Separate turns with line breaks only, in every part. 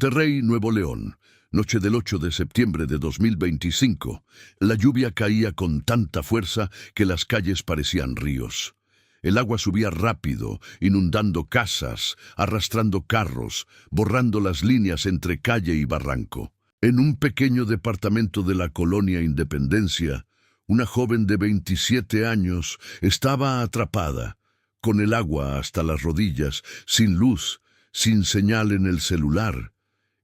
Monterrey, Nuevo León. Noche del 8 de septiembre de 2025. La lluvia caía con tanta fuerza que las calles parecían ríos. El agua subía rápido, inundando casas, arrastrando carros, borrando las líneas entre calle y barranco. En un pequeño departamento de la colonia Independencia, una joven de 27 años estaba atrapada, con el agua hasta las rodillas, sin luz, sin señal en el celular,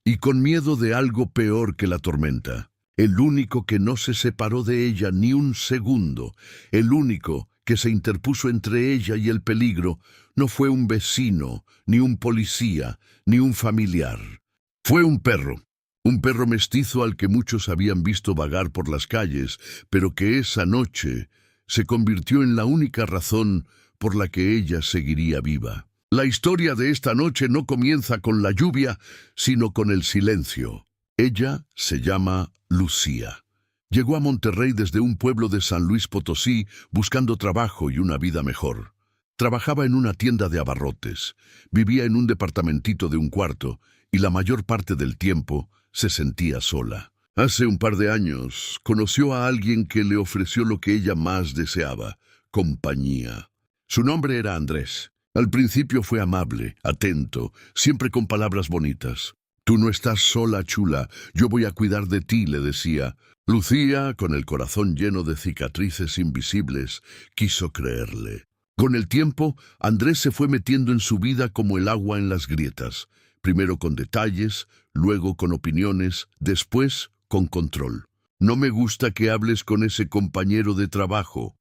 y con miedo de algo peor que la tormenta. El único que no se separó de ella ni un segundo, el único que se interpuso entre ella y el peligro, no fue un vecino, ni un policía, ni un familiar. Fue un perro mestizo al que muchos habían visto vagar por las calles, pero que esa noche se convirtió en la única razón por la que ella seguiría viva. La historia de esta noche no comienza con la lluvia, sino con el silencio. Ella se llama Lucía. Llegó a Monterrey desde un pueblo de San Luis Potosí buscando trabajo y una vida mejor. Trabajaba en una tienda de abarrotes, vivía en un departamentito de un cuarto y la mayor parte del tiempo se sentía sola. Hace un par de años conoció a alguien que le ofreció lo que ella más deseaba: compañía. Su nombre era Andrés. Al principio fue amable, atento, siempre con palabras bonitas. «Tú no estás sola, chula, yo voy a cuidar de ti», le decía. Lucía, con el corazón lleno de cicatrices invisibles, quiso creerle. Con el tiempo, Andrés se fue metiendo en su vida como el agua en las grietas, primero con detalles, luego con opiniones, después con control. «No me gusta que hables con ese compañero de trabajo.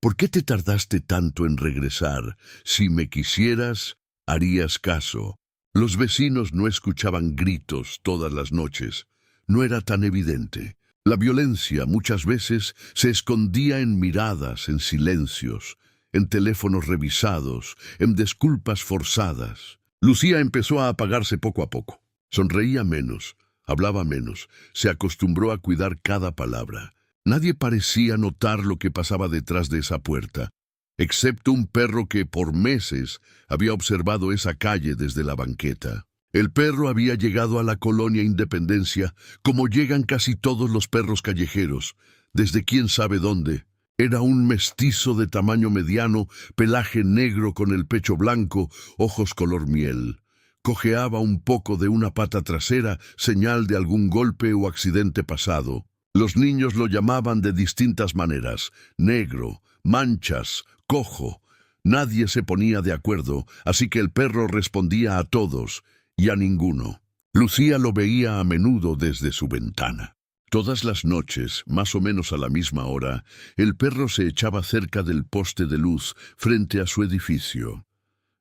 ¿Por qué te tardaste tanto en regresar? Si me quisieras, harías caso». Los vecinos no escuchaban gritos todas las noches. No era tan evidente. La violencia muchas veces se escondía en miradas, en silencios, en teléfonos revisados, en disculpas forzadas. Lucía empezó a apagarse poco a poco. Sonreía menos, hablaba menos, se acostumbró a cuidar cada palabra. Nadie parecía notar lo que pasaba detrás de esa puerta, excepto un perro que por meses había observado esa calle desde la banqueta. El perro había llegado a la colonia Independencia como llegan casi todos los perros callejeros, desde quién sabe dónde. Era un mestizo de tamaño mediano, pelaje negro con el pecho blanco, ojos color miel. Cojeaba un poco de una pata trasera, señal de algún golpe o accidente pasado. Los niños lo llamaban de distintas maneras: negro, manchas, cojo. Nadie se ponía de acuerdo, así que el perro respondía a todos y a ninguno. Lucía lo veía a menudo desde su ventana. Todas las noches, más o menos a la misma hora, el perro se echaba cerca del poste de luz frente a su edificio.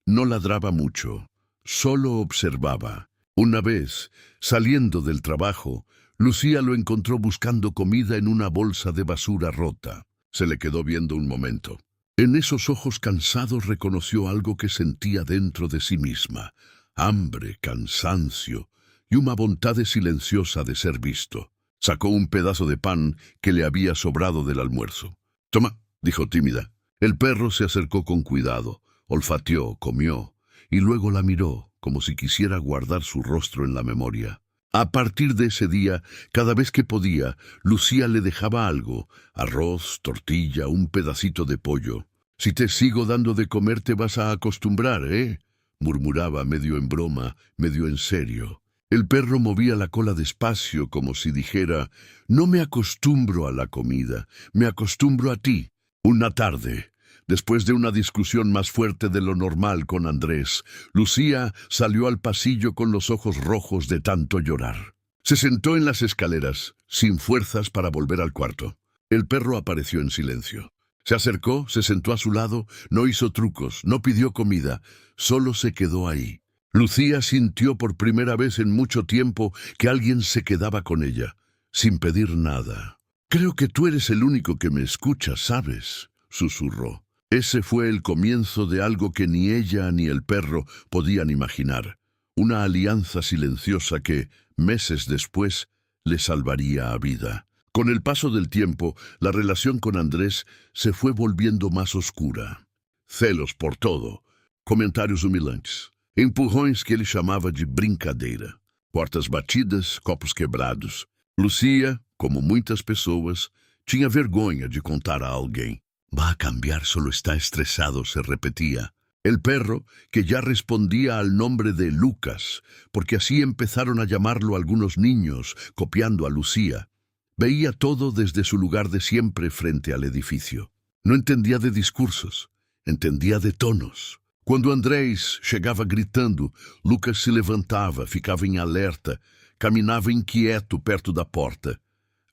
No ladraba mucho, solo observaba. Una vez, saliendo del trabajo, Lucía lo encontró buscando comida en una bolsa de basura rota. Se le quedó viendo un momento. En esos ojos cansados reconoció algo que sentía dentro de sí misma: hambre, cansancio y una voluntad silenciosa de ser visto. Sacó un pedazo de pan que le había sobrado del almuerzo. «Toma», dijo tímida. El perro se acercó con cuidado, olfateó, comió, y luego la miró, como si quisiera guardar su rostro en la memoria. A partir de ese día, cada vez que podía, Lucía le dejaba algo: arroz, tortilla, un pedacito de pollo. «Si te sigo dando de comer te vas a acostumbrar, ¿eh?», murmuraba medio en broma, medio en serio. El perro movía la cola despacio, como si dijera: «No me acostumbro a la comida, me acostumbro a ti». Una tarde, después de una discusión más fuerte de lo normal con Andrés, Lucía salió al pasillo con los ojos rojos de tanto llorar. Se sentó en las escaleras, sin fuerzas para volver al cuarto. El perro apareció en silencio. Se acercó, se sentó a su lado, no hizo trucos, no pidió comida, solo se quedó ahí. Lucía sintió por primera vez en mucho tiempo que alguien se quedaba con ella, sin pedir nada. «Creo que tú eres el único que me escucha, ¿sabes?», susurró. Ese fue el comienzo de algo que ni ella ni el perro podían imaginar. Una alianza silenciosa que, meses después, le salvaría a vida. Con el paso del tiempo, la relación con Andrés se fue volviendo más oscura. Celos por todo, comentarios humilhantes, empurrões que ele chamava de brincadeira. Portas batidas, copos quebrados. Lucia, como muitas pessoas, tinha vergonha de contar a alguém. Va a cambiar, solo está estressado, se repetia. El perro, que ya respondía al nombre de Lucas, porque así empezaron a llamarlo algunos niños, copiando a Lucía. Veía todo desde su lugar de siempre frente al edificio. No entendía de discursos, entendía de tonos. Quando Andrés chegava gritando, Lucas se levantava, ficava em alerta, caminhava inquieto perto da porta.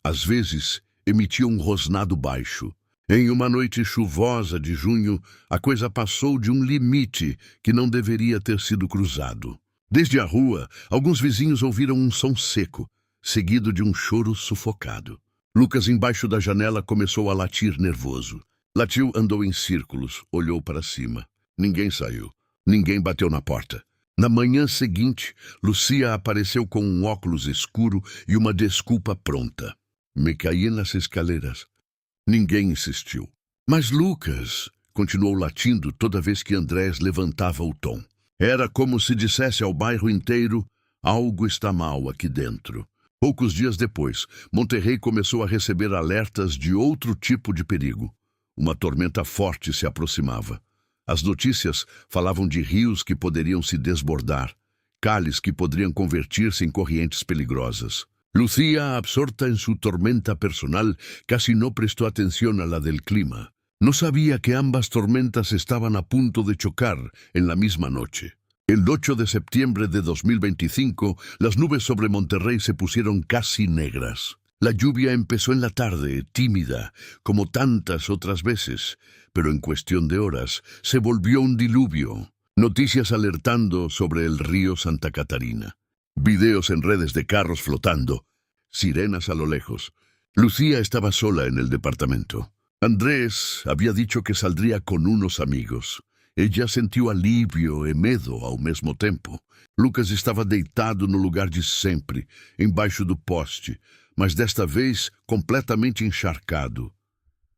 Às vezes, emitia um rosnado baixo. Em uma noite chuvosa de junho, a coisa passou de um limite que não deveria ter sido cruzado. Desde a rua, alguns vizinhos ouviram um som seco, seguido de um choro sufocado. Lucas, embaixo da janela, começou a latir nervoso. Latiu, andou em círculos, olhou para cima. Ninguém saiu. Ninguém bateu na porta. Na manhã seguinte, Lucia apareceu com um óculos escuro e uma desculpa pronta. Me caí nas escaleras. Ninguém insistiu. Mas Lucas continuou latindo toda vez que Andrés levantava o tom. Era como se dissesse ao bairro inteiro: algo está mal aqui dentro. Poucos dias depois, Monterrey começou a receber alertas de outro tipo de perigo. Uma tormenta forte se aproximava. As notícias falavam de rios que poderiam se desbordar, cales que poderiam convertir-se em correntes perigosas. Lucía, absorta en su tormenta personal, casi no prestó atención a la del clima. No sabía que ambas tormentas estaban a punto de chocar en la misma noche. El 8 de septiembre de 2025, las nubes sobre Monterrey se pusieron casi negras. La lluvia empezó en la tarde, tímida, como tantas otras veces, pero en cuestión de horas se volvió un diluvio. Noticias alertando sobre el río Santa Catarina. Videos en redes de carros flotando. Sirenas a lo lejos. Lucía estaba sola en el departamento. Andrés había dicho que saldría con unos amigos. Ella sentiu alívio e medo ao mesmo tempo. Lucas estava deitado no lugar de sempre, embaixo do poste, mas desta vez completamente encharcado.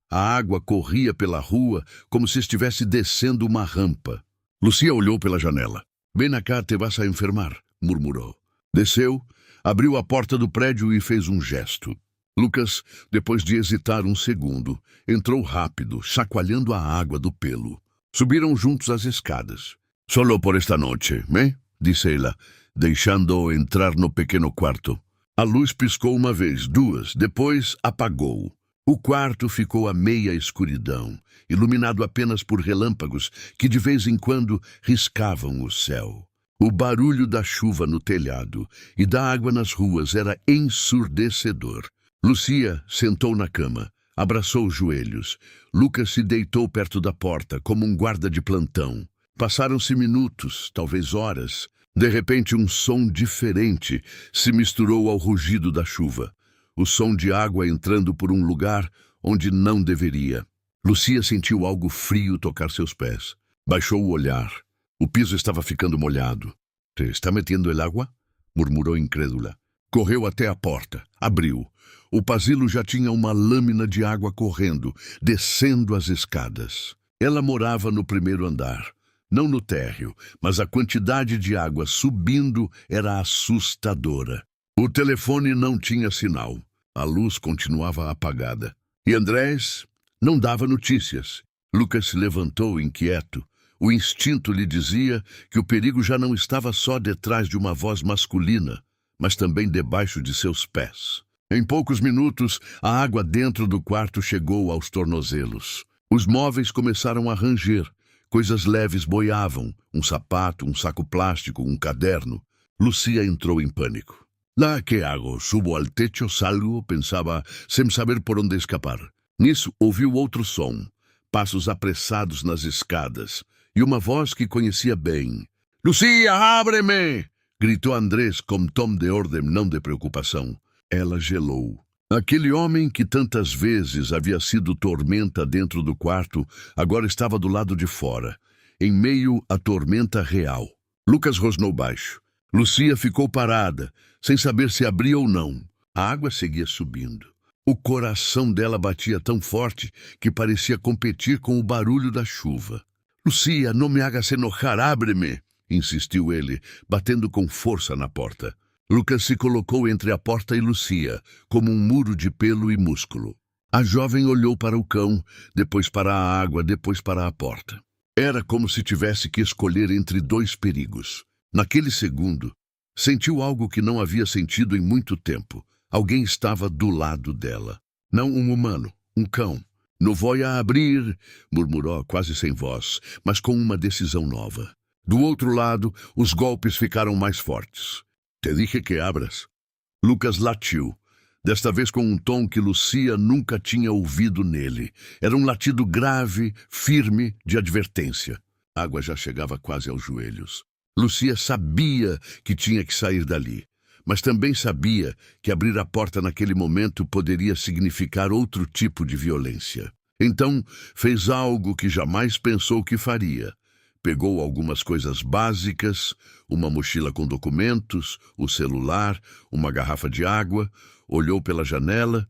A água corria pela rua como se estivesse descendo uma rampa. Lucía olhou pela janela. "Ven acá, te vas a enfermar", murmurou. Desceu, abriu a porta do prédio e fez um gesto. Lucas, depois de hesitar um segundo, entrou rápido, chacoalhando a água do pelo. Subiram juntos as escadas. "Solo por esta noche, ¿eh?", disse ela, deixando-o entrar no pequeno quarto. A luz piscou uma vez, duas, depois apagou. O quarto ficou a meia escuridão, iluminado apenas por relâmpagos que de vez em quando riscavam o céu. O barulho da chuva no telhado e da água nas ruas era ensurdecedor. Lucía sentou na cama, abraçou os joelhos. Lucas se deitou perto da porta, como um guarda de plantão. Passaram-se minutos, talvez horas. De repente, um som diferente se misturou ao rugido da chuva. O som de água entrando por um lugar onde não deveria. Lucía sentiu algo frio tocar seus pés. Baixou o olhar. O piso estava ficando molhado. "Te está metendo el agua?", murmurou incrédula. Correu até a porta. Abriu. O pasillo já tinha uma lâmina de água correndo, descendo as escadas. Ela morava no primeiro andar. Não no térreo, mas a quantidade de água subindo era assustadora. O telefone não tinha sinal. A luz continuava apagada. E Andrés não dava notícias. Lucas se levantou inquieto. O instinto lhe dizia que o perigo já não estava só detrás de uma voz masculina, mas também debaixo de seus pés. Em poucos minutos, a água dentro do quarto chegou aos tornozelos. Os móveis começaram a ranger. Coisas leves boiavam, um sapato, um saco plástico, um caderno. Lucía entrou em pânico. "Lá, que hago? Subo al techo, salgo", pensava, sem saber por onde escapar. Nisso, ouviu outro som, passos apressados nas escadas, e uma voz que conhecia bem. "Lucía, ábreme!", gritou Andrés com tom de ordem, não de preocupação. Ela gelou. Aquele homem que tantas vezes havia sido tormenta dentro do quarto, agora estava do lado de fora, em meio à tormenta real. Lucas rosnou baixo. Lucía ficou parada, sem saber se abria ou não. A água seguia subindo. O coração dela batia tão forte que parecia competir com o barulho da chuva. "Lucía, não me hagas enojar, ábreme", insistiu ele, batendo com força na porta. Lucas se colocou entre a porta e Lucia, como um muro de pelo e músculo. A jovem olhou para o cão, depois para a água, depois para a porta. Era como se tivesse que escolher entre dois perigos. Naquele segundo, sentiu algo que não havia sentido em muito tempo. Alguém estava do lado dela. Não um humano, um cão. "No voy a abrir", murmurou quase sem voz, mas com uma decisão nova. Do outro lado, os golpes ficaram mais fortes. "Te dije que abras." Lucas latiu, desta vez com um tom que Lucia nunca tinha ouvido nele. Era um latido grave, firme, de advertência. A água já chegava quase aos joelhos. Lucia sabia que tinha que sair dali, mas também sabia que abrir a porta naquele momento poderia significar outro tipo de violência. Então, fez algo que jamais pensou que faria. Pegou algumas coisas básicas, uma mochila com documentos, o celular, uma garrafa de água, olhou pela janela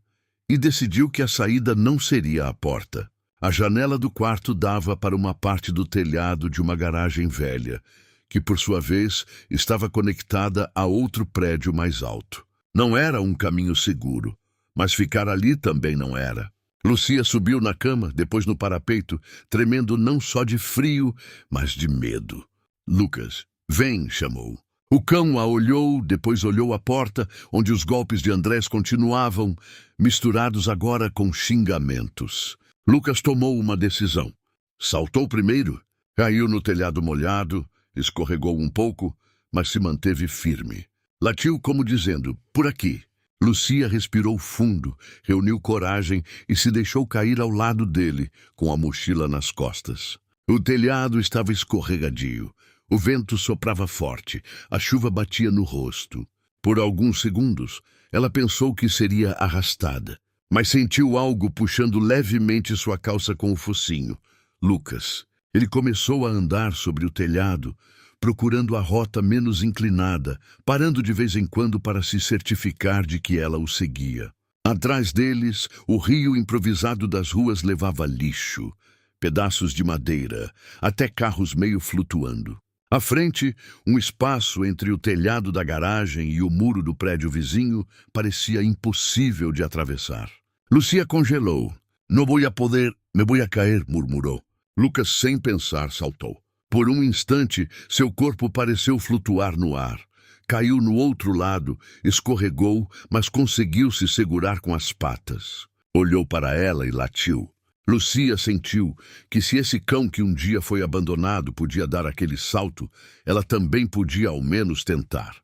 e decidiu que a saída não seria a porta. A janela do quarto dava para uma parte do telhado de uma garagem velha, que por sua vez estava conectada a outro prédio mais alto. Não era um caminho seguro, mas ficar ali também não era. Lucia subiu na cama, depois no parapeito, tremendo não só de frio, mas de medo. "Lucas, vem", chamou. O cão a olhou, depois olhou a porta, onde os golpes de Andrés continuavam, misturados agora com xingamentos. Lucas tomou uma decisão. Saltou primeiro, caiu no telhado molhado, escorregou um pouco, mas se manteve firme. Latiu como dizendo, "Por aqui." Lucia respirou fundo, reuniu coragem e se deixou cair ao lado dele, com a mochila nas costas. O telhado estava escorregadio. O vento soprava forte, a chuva batia no rosto. Por alguns segundos, ela pensou que seria arrastada, mas sentiu algo puxando levemente sua calça com o focinho. Lucas. Ele começou a andar sobre o telhado, procurando a rota menos inclinada, parando de vez em quando para se certificar de que ela o seguia. Atrás deles, o rio improvisado das ruas levava lixo, pedaços de madeira, até carros meio flutuando. À frente, um espaço entre o telhado da garagem e o muro do prédio vizinho parecia impossível de atravessar. Lucia congelou. "Não vou a poder, me vou a cair", murmurou. Lucas, sem pensar, saltou. Por um instante, seu corpo pareceu flutuar no ar. Caiu no outro lado, escorregou, mas conseguiu se segurar com as patas. Olhou para ela e latiu. Lucia sentiu que se esse cão que um dia foi abandonado podia dar aquele salto, ela também podia ao menos tentar.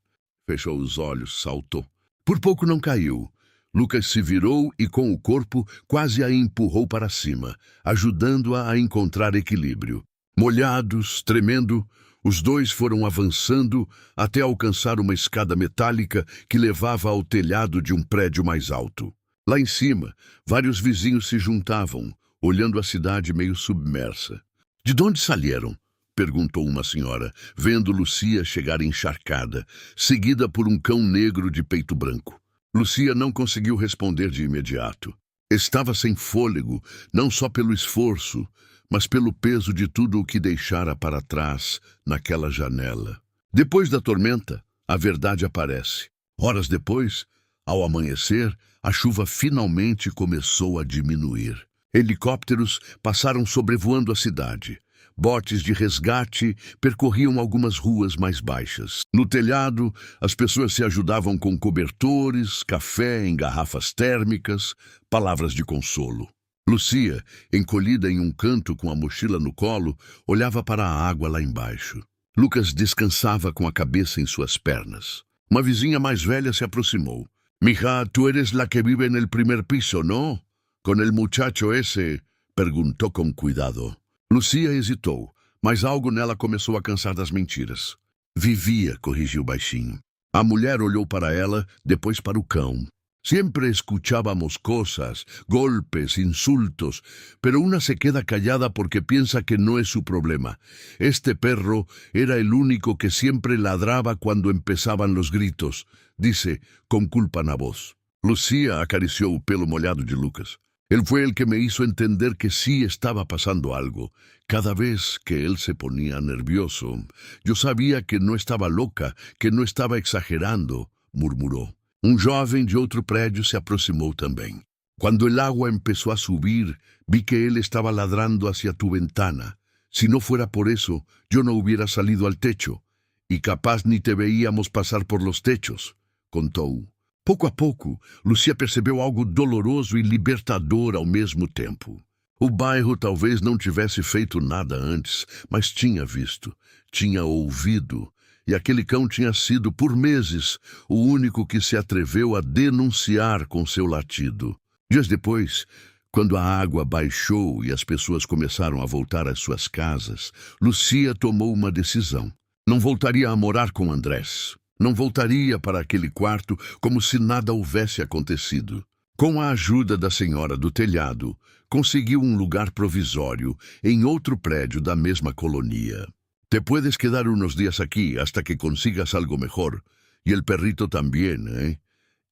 Fechou os olhos, saltou. Por pouco não caiu. Lucas se virou e com o corpo quase a empurrou para cima, ajudando-a a encontrar equilíbrio. Molhados, tremendo, os dois foram avançando até alcançar uma escada metálica que levava ao telhado de um prédio mais alto. Lá em cima, vários vizinhos se juntavam, olhando a cidade meio submersa. "De onde salieram?" perguntou uma senhora, vendo Lucia chegar encharcada, seguida por um cão negro de peito branco. Lucia não conseguiu responder de imediato. Estava sem fôlego, não só pelo esforço, mas pelo peso de tudo o que deixara para trás naquela janela. Depois da tormenta, a verdade aparece. Horas depois, ao amanhecer, a chuva finalmente começou a diminuir. Helicópteros passaram sobrevoando a cidade. Botes de resgate percorriam algumas ruas mais baixas. No telhado, as pessoas se ajudavam com cobertores, café em garrafas térmicas, palavras de consolo. Lucia, encolhida em um canto com a mochila no colo, olhava para a água lá embaixo. Lucas descansava com a cabeça em suas pernas. Uma vizinha mais velha se aproximou. "Mija, tú eres la que vive en el primer piso, ¿no? Con el muchacho ese", perguntou com cuidado. Lucia hesitou, mas algo nela começou a cansar das mentiras. "Vivia", corrigiu baixinho. A mulher olhou para ela, depois para o cão. "Siempre escuchábamos cosas, golpes, insultos, pero una se queda callada porque piensa que no es su problema. Este perro era el único que siempre ladraba cuando empezaban los gritos", dice, con culpa na voz. Lucia acarició o pelo molhado de Lucas. "Él fue el que me hizo entender que sí estaba pasando algo. Cada vez que él se ponía nervioso, yo sabía que no estaba loca, que no estaba exagerando. murmurou. Um jovem de outro prédio se aproximou também. Cuando el agua empezó a subir, vi que él estaba ladrando hacia tu ventana. Si no fuera por eso, yo no hubiera salido al techo, y capaz ni te veíamos pasar por los techos, contou. Pouco a pouco, Lucia percebeu algo doloroso e libertador ao mesmo tempo. O bairro talvez não tivesse feito nada antes, mas tinha visto, tinha ouvido, e aquele cão tinha sido, por meses, o único que se atreveu a denunciar com seu latido. Dias depois, quando a água baixou e as pessoas começaram a voltar às suas casas, Lucia tomou uma decisão. Não voltaria a morar com Andrés. Não voltaria para aquele quarto como se nada houvesse acontecido. Com a ajuda da senhora do telhado, conseguiu um lugar provisório em outro prédio da mesma colonia. Te puedes quedar unos días aquí hasta que consigas algo mejor. Y el perrito también, ¿eh?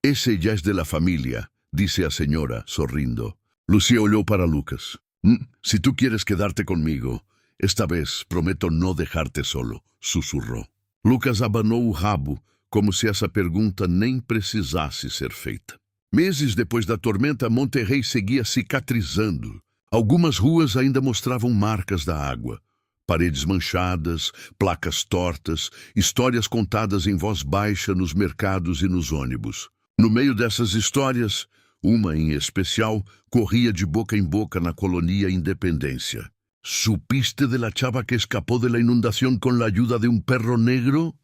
Ese ya es de la familia, disse a senhora, sorrindo. Lucia olhou para Lucas. Si tú quieres quedarte conmigo, esta vez prometo no dejarte solo, sussurrou. Lucas abanou o rabo, como se essa pergunta nem precisasse ser feita. Meses depois da tormenta, Monterrey seguia cicatrizando. Algumas ruas ainda mostravam marcas da água. Paredes manchadas, placas tortas, histórias contadas em voz baixa nos mercados e nos ônibus. No meio dessas histórias, uma em especial corria de boca em boca na colonia Independência. ¿Supiste de la chava que escapó de la inundación con la ayuda de un perro negro?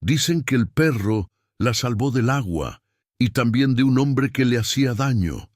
Dicen que el perro la salvó del agua y también de un hombre que le hacía daño.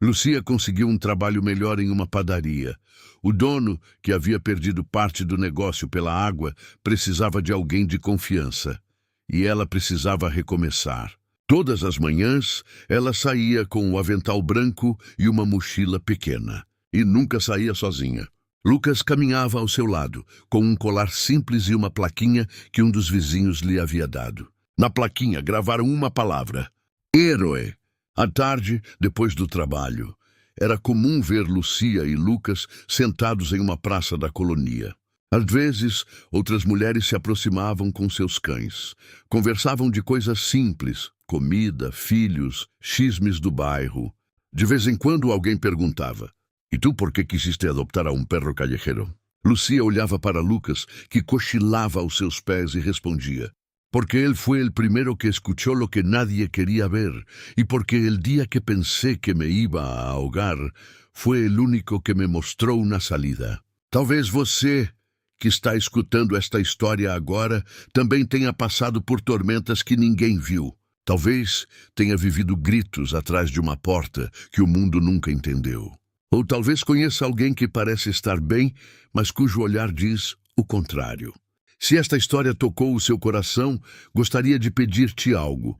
Lucia conseguiu um trabalho melhor em uma padaria. O dono, que havia perdido parte do negócio pela água, precisava de alguém de confiança. E ela precisava recomeçar. Todas as manhãs, ela saía com o avental branco e uma mochila pequena. E nunca saía sozinha. Lucas caminhava ao seu lado, com um colar simples e uma plaquinha que um dos vizinhos lhe havia dado. Na plaquinha gravaram uma palavra: Héroe. À tarde, depois do trabalho, era comum ver Lucia e Lucas sentados em uma praça da colonia. Às vezes, outras mulheres se aproximavam com seus cães. Conversavam de coisas simples, comida, filhos, chismes do bairro. De vez em quando alguém perguntava: ¿E tu por qué quisiste adoptar a um perro callejero? Lucia olhava para Lucas, que cochilava aos seus pés, e respondia: porque él fue el primero que escuchó lo que nadie quería ver, y porque el día que pensé que me iba a ahogar, fue el único que me mostrou una salida. Talvez você, que está escutando esta história agora, também tenha passado por tormentas que ninguém viu. Talvez tenha vivido gritos atrás de uma porta que o mundo nunca entendeu. Ou talvez conheça alguém que parece estar bem, mas cujo olhar diz o contrário. Se esta história tocou o seu coração, gostaria de pedir-te algo.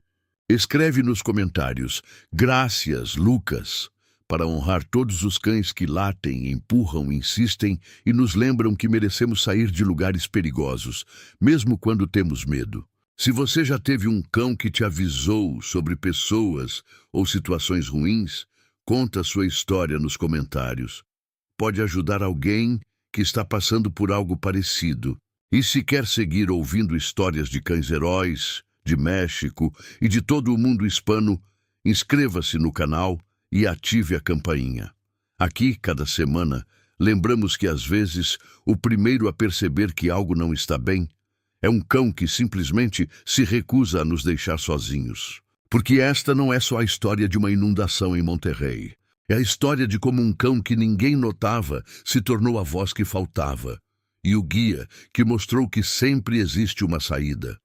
Escreve nos comentários: Gracias, Lucas, para honrar todos os cães que latem, empurram, insistem e nos lembram que merecemos sair de lugares perigosos, mesmo quando temos medo. Se você já teve um cão que te avisou sobre pessoas ou situações ruins, conta sua história nos comentários. Pode ajudar alguém que está passando por algo parecido. E se quer seguir ouvindo histórias de cães heróis, de México e de todo o mundo hispano, inscreva-se no canal e ative a campainha. Aqui, cada semana, lembramos que às vezes o primeiro a perceber que algo não está bem é um cão que simplesmente se recusa a nos deixar sozinhos. Porque esta não é só a história de uma inundação em Monterrey. É a história de como um cão que ninguém notava se tornou a voz que faltava. E o guia que mostrou que sempre existe uma saída.